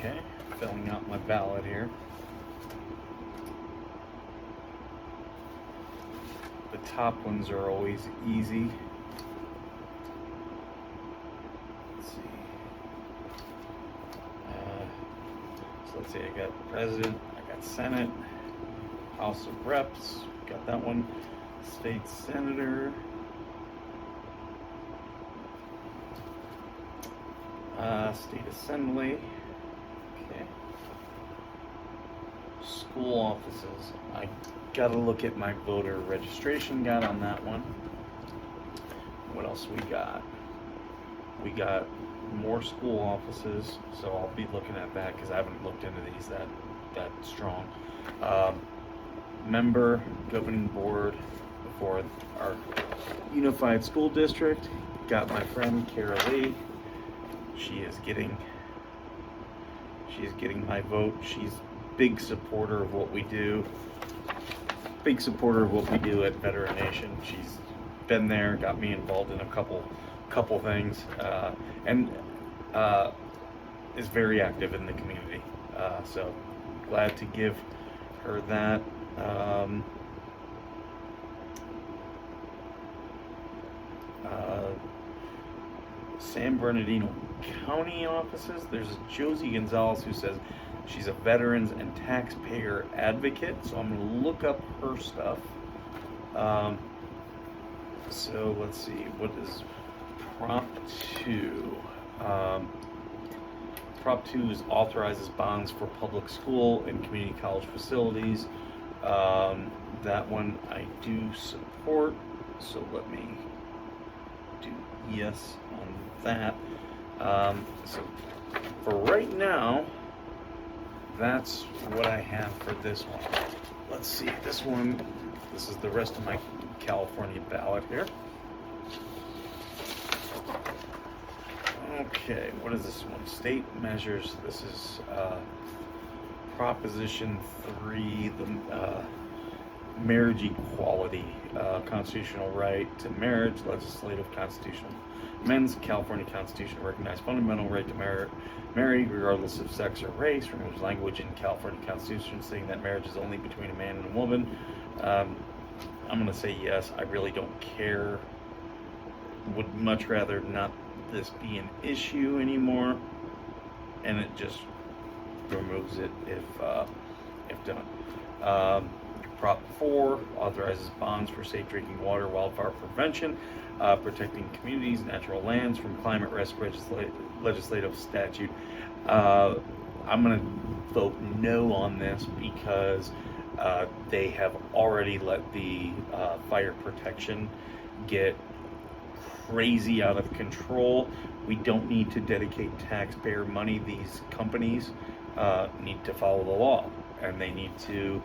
Okay, filling out my ballot here. The top ones are always easy. Let's see. So let's see, I got President, I got Senate, House of Reps, got that one, State Senator, State Assembly, okay, school offices. I gotta look at my voter registration guide on that one. What else we got? We got more school offices, so I'll be looking at that because I haven't looked into these that strong. Member governing board for our unified school district. Got my friend Kara Lee. She is getting my vote. She's big supporter of what we do. Big supporter of what we do at Veteran Nation. She's been there, got me involved in a couple things, and is very active in the community. So glad to give her that. San Bernardino County offices. There's Josie Gonzalez who says she's a veterans and taxpayer advocate, so I'm going to look up her stuff. So let's see, what is Prop 2? Prop 2 is authorizes bonds for public school and community college facilities. That one I do support, so let me do yes on that. So for right now, that's what I have for this one. Let's see, this is the rest of my California ballot here. Okay, what is this one? State measures. This is Proposition 3, the marriage equality, constitutional right to marriage, legislative constitutional amends California Constitution to recognize fundamental right to marry regardless of sex or race. There's language in California Constitution saying that marriage is only between a man and a woman. I'm going to say yes. I really don't care. Would much rather not this be an issue anymore, and it just removes it if done. Prop 4 authorizes bonds for safe drinking water, wildfire prevention, protecting communities, natural lands from climate risk legislative statute. I'm going to vote no on this because they have already let the fire protection get crazy out of control. We don't need to dedicate taxpayer money. These companies need to follow the law, and they need to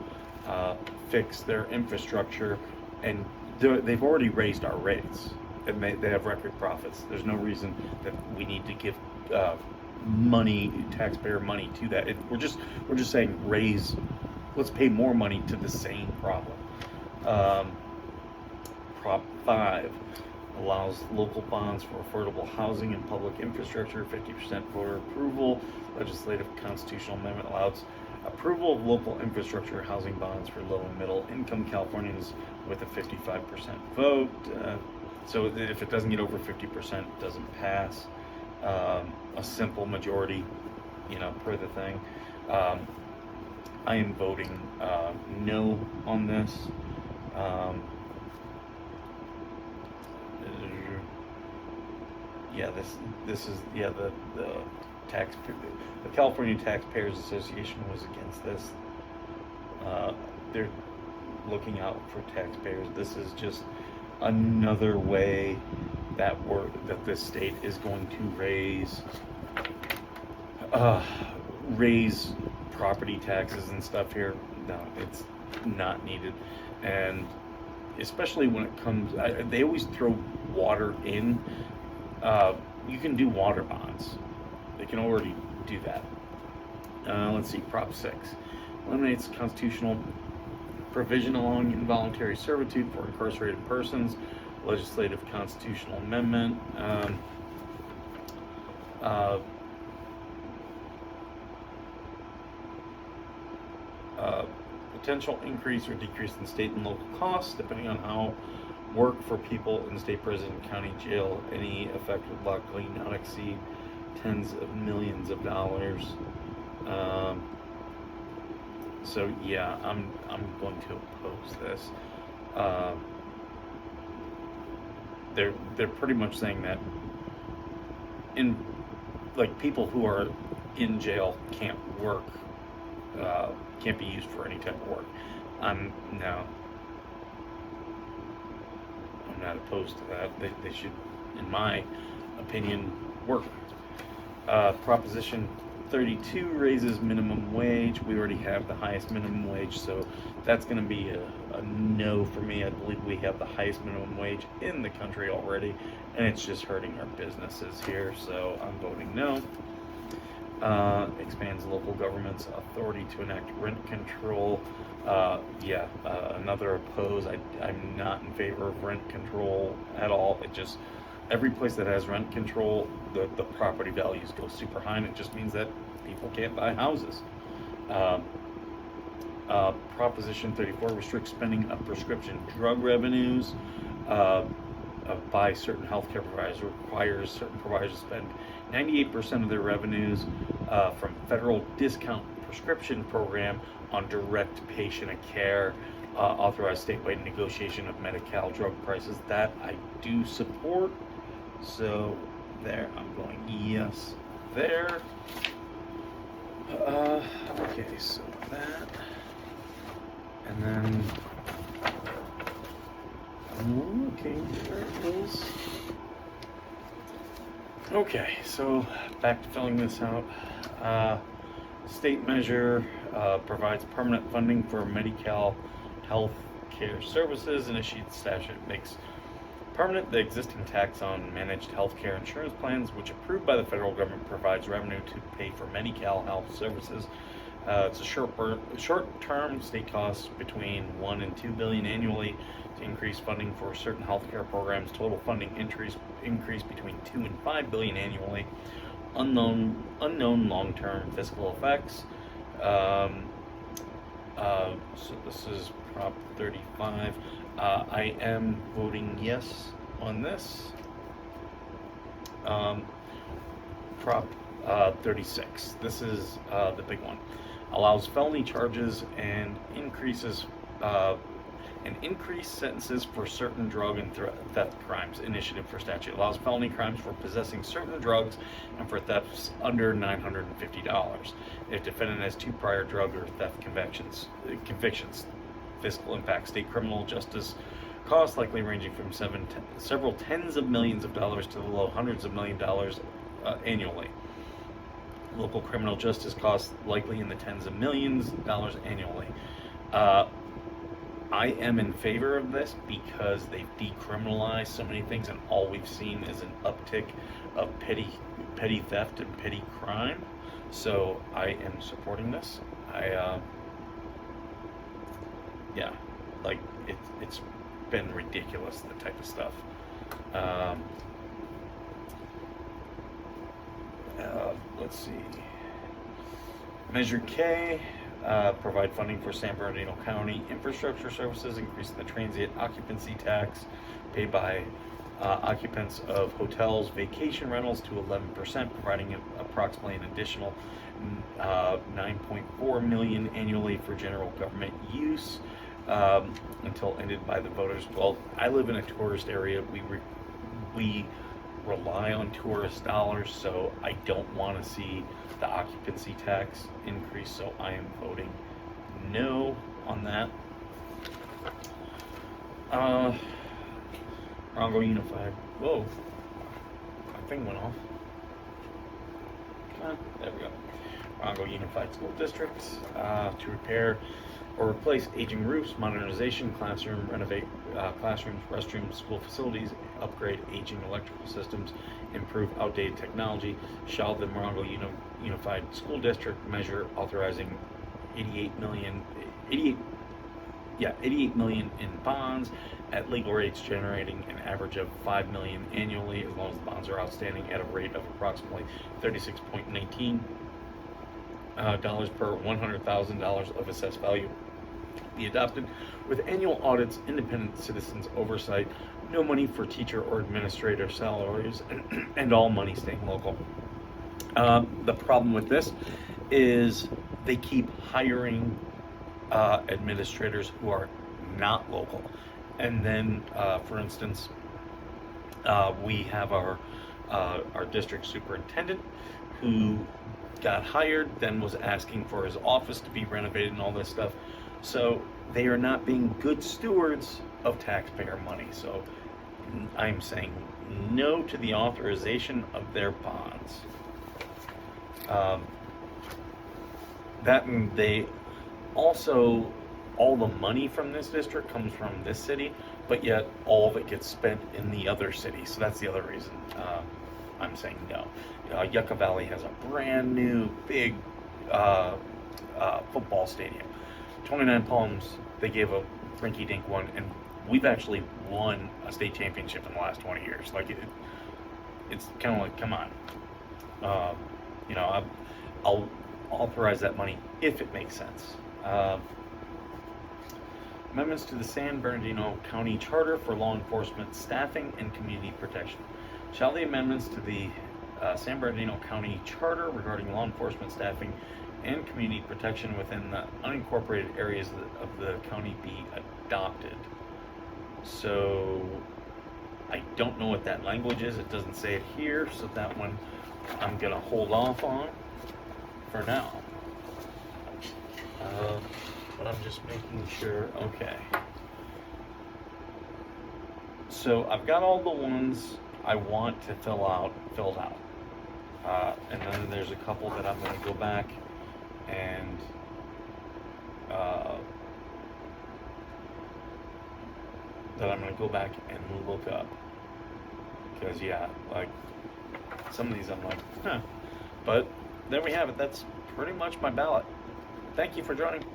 fix their infrastructure, and they've already raised our rates, and they have record profits. There's no reason that we need to give taxpayer money to that. We're just saying let's pay more money to the same problem. Prop 5 allows local bonds for affordable housing and public infrastructure, 50% voter approval. Legislative constitutional amendment allows approval of local infrastructure housing bonds for low and middle income Californians with a 55% vote. So if it doesn't get over 50%, it doesn't pass. A simple majority, per the thing. I am voting no on this. This is the California Taxpayers Association was against this. They're looking out for taxpayers. This is just another way that this state is going to raise property taxes and stuff here. No, it's not needed. And especially when it comes, they always throw water in. You can do water bonds. They can already do that. Let's see, Prop 6 eliminates constitutional provision allowing involuntary servitude for incarcerated persons. Legislative constitutional amendment. potential increase or decrease in state and local costs, depending on how work for people in state prison, county jail, any effect would likely not exceed tens of millions of dollars. So yeah, I'm going to oppose this. They're pretty much saying that in like people who are in jail can't work, can't be used for any type of work. I'm not opposed to that. They should, in my opinion, work. Proposition 32 raises minimum wage. We already have the highest minimum wage, so that's going to be a no for me. I believe we have the highest minimum wage in the country already, and it's just hurting our businesses here, so I'm voting no. Expands local government's authority to enact rent control. Another oppose. I'm not in favor of rent control at all. It just, every place that has rent control, the property values go super high, and it just means that people can't buy houses. Proposition 34 restricts spending of prescription drug revenues by certain healthcare providers. Requires certain providers to spend 98% of their revenues from federal discount prescription program on direct patient care. Authorized statewide negotiation of Medi-Cal drug prices. That I do support. So there, I'm going yes there. Okay, so that, and then, okay, there it is. Okay, so back to filling this out. State measure provides permanent funding for Medi-Cal health care services. Initiates statute makes permanent the existing tax on managed healthcare insurance plans, which approved by the federal government provides revenue to pay for Medi-Cal health services. It's a short-term state costs between $1 and $2 billion annually to increase funding for certain healthcare programs. Total funding increase between $2 and $5 billion annually. Unknown long-term fiscal effects. So this is Prop 35. I am voting yes on this. Prop 36. This is the big one. Allows felony charges and increased sentences for certain drug and theft crimes. Initiative for statute allows felony crimes for possessing certain drugs and for thefts under $950 if defendant has 2 prior drug or theft convictions. Fiscal impact: state criminal justice costs likely ranging from several tens of millions of dollars to the low hundreds of million dollars annually. Local criminal justice costs likely in the tens of millions of dollars annually. I am in favor of this because they've decriminalized so many things, and all we've seen is an uptick of petty theft and petty crime. So I am supporting this. It's been ridiculous, the type of stuff. Let's see. Measure K, provide funding for San Bernardino County infrastructure services, increasing the transient occupancy tax paid by occupants of hotels, vacation rentals to 11%, providing approximately an additional $9.4 million annually for general government use until ended by the voters. Well, I live in a tourist area. We rely on tourist dollars, so I don't want to see the occupancy tax increase, so I am voting no on that. Rongo Unified. Whoa. My thing went off. There we go. Rongo Unified School District to repair or replace aging roofs, modernization, classroom, renovate classrooms, restrooms, school facilities, upgrade aging electrical systems, improve outdated technology. Shall the Morongo Unified School District measure authorizing $88 million in bonds at legal rates, generating an average of $5 million annually, as long as the bonds are outstanding at a rate of approximately 36.19 dollars per $100,000 of assessed value be adopted, with annual audits, independent citizens oversight, no money for teacher or administrator salaries, and all money staying local. The problem with this is they keep hiring administrators who are not local. And then, for instance, we have our district superintendent who got hired, then was asking for his office to be renovated and all this stuff. So they are not being good stewards of taxpayer money. So I'm saying no to the authorization of their bonds. That and they also, all the money from this district comes from this city, but yet all of it gets spent in the other city. So that's the other reason I'm saying no. Yucca Valley has a brand new big football stadium. 29 Palms, they gave a rinky-dink one, and we've actually won a state championship in the last 20 years. Like, it's kind of like, come on. I'll authorize that money if it makes sense. Amendments to the San Bernardino County Charter for law enforcement staffing and community protection. Shall the amendments to the San Bernardino County Charter regarding law enforcement staffing and community protection within the unincorporated areas of the county be adopted? So I don't know what that language is. It doesn't say it here, so that one I'm gonna hold off on for now. But I'm just making sure. Okay. So I've got all the ones I want to filled out. And then there's a couple that I'm going to go back and look up. Because yeah, like some of these I'm like, huh. But there we have it. That's pretty much my ballot. Thank you for joining.